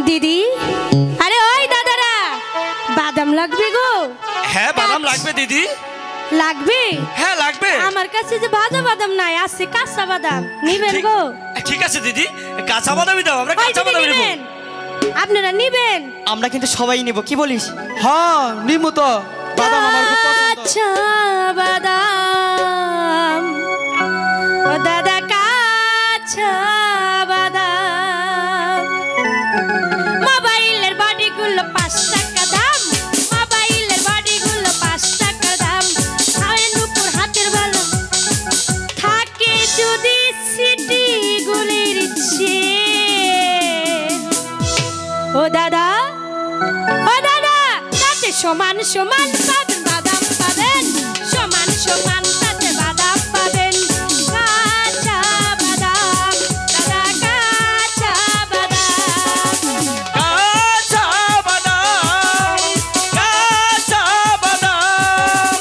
দিদি আরে ওই দাদারা বাদাম লাগবে গো। হ্যাঁ বাদাম লাগবে দিদি। লাগবে? হ্যাঁ লাগবে। আমার কাছে যে ভাজা বাদাম নাই, আছে কাঁচা বাদাম, নিবেন গো? ঠিক আছে দিদি, কাঁচা বাদামই দাও, আমরা কাঁচা বাদামই নেব। আপনারা নিবেন? আমরা কিন্তু সবাই নিব, কি বলিস? হ্যাঁ নিমু তো, বাদাম আমার খুব পছন্দ। কাঁচা বাদাম ও দাদা, কাঁচা বাদাম। মোবাইলের বাড়িগুলো 5 টাকা দাম, মোবাইলের বাড়িগুলো 5 টাকা দাম। খাওয়েন উপর হাতের বেলা থাকে যদি সিটি গুলির ও দাদা, ও দাদা, তাতে সমান সমান পাবেন বাদাম পাবেন, সমান সমান তাতে বাদাম পাবেন। কাঁচা বাদাম দাদা, কাঁচা বাদাম। কাঁচা বাদাম, কাঁচা বাদাম।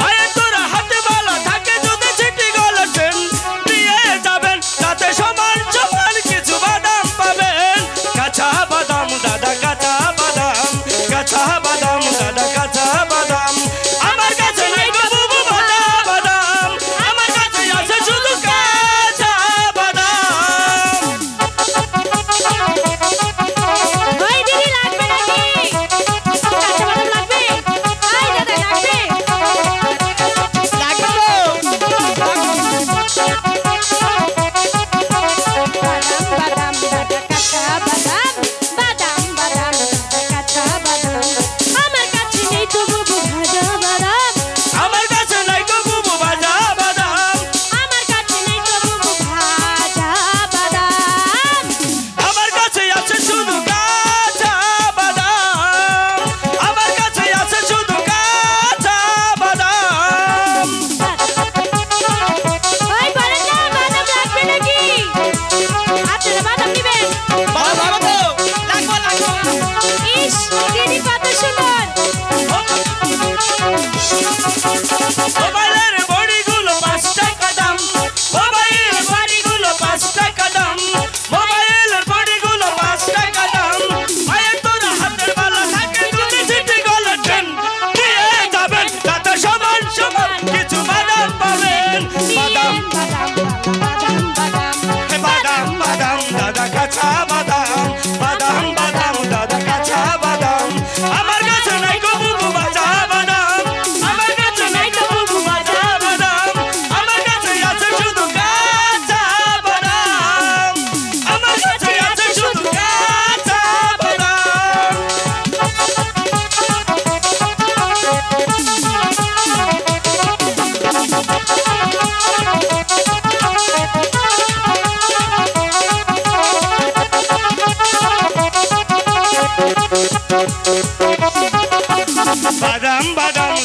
আরে তোরা হাতে বালা থাকে যদি ছিটি গলছেন দিয়ে যাবেন, তাতে সমান সমান কিছু বাদাম পাবেন। কাঁচা বাদাম দাদা, কাঁচা বাদাম, কাঁচা বাদাম দাদা, কাঁচা বাদাম। আমার কাছে নাই গো বুবু ভাজা বাদাম, আমার কাছে আছে শুধু কাঁচা বাদাম। ওই দিদি লাগবে নাকি? কাঁচা বাদাম লাগবে? ওই দাদা লাগবে? লাগবে বাদাম বাদাম দাদা, কাঁচা বাদাম, বাদাম বাদাম দাদা, কাঁচা বাদাম। আমার কাছে নেই তো বুবু ভাজা বাদাম, আমার কাছে নাই গো বুবু ভাজা বাদাম, আমার কাছে নেই তো বুবু ভাজা বাদাম। আমার কাছে আছে শুধু কাঁচা বাদাম, আমার কাছে আছে শুধু কাঁচা বাদাম। ওই বলেন না বাদাম লাগবে নাকি? আপনারা বাদাম নেবেন? বাদাম লাগবে তো? লাগবে লাগবে। ইস, দিদি কত সুন্দর। মোবাইলের বড়িগুলো 5 টাকা দাম, মোবাইলের বড়িগুলো 5 টাকা দাম, মোবাইলের বড়িগুলো 5 টাকা দাম। আরে তোরা হাতের বালা থাকে যদি ছিটি গলছেন দিয়ে যাবেন, তাতে সমান সমান কিছু বাদাম পাবেন। বাদাম বাদাম বাদাম বাদাম বাদাম দাদা, কাঁচা বাদাম, বাদাম বাদাম দাদা, কাঁচা বাদাম। আমার কাছে নাই গো বুবু ভাজা বাদাম, আমার কাছে নাই গো বুবু ভাজা বাদাম, আমার কাছে আছে শুধু কাঁচা বাদাম, আমার কাছে আছে শুধু কাঁচা বাদাম। বাদাম বাদাম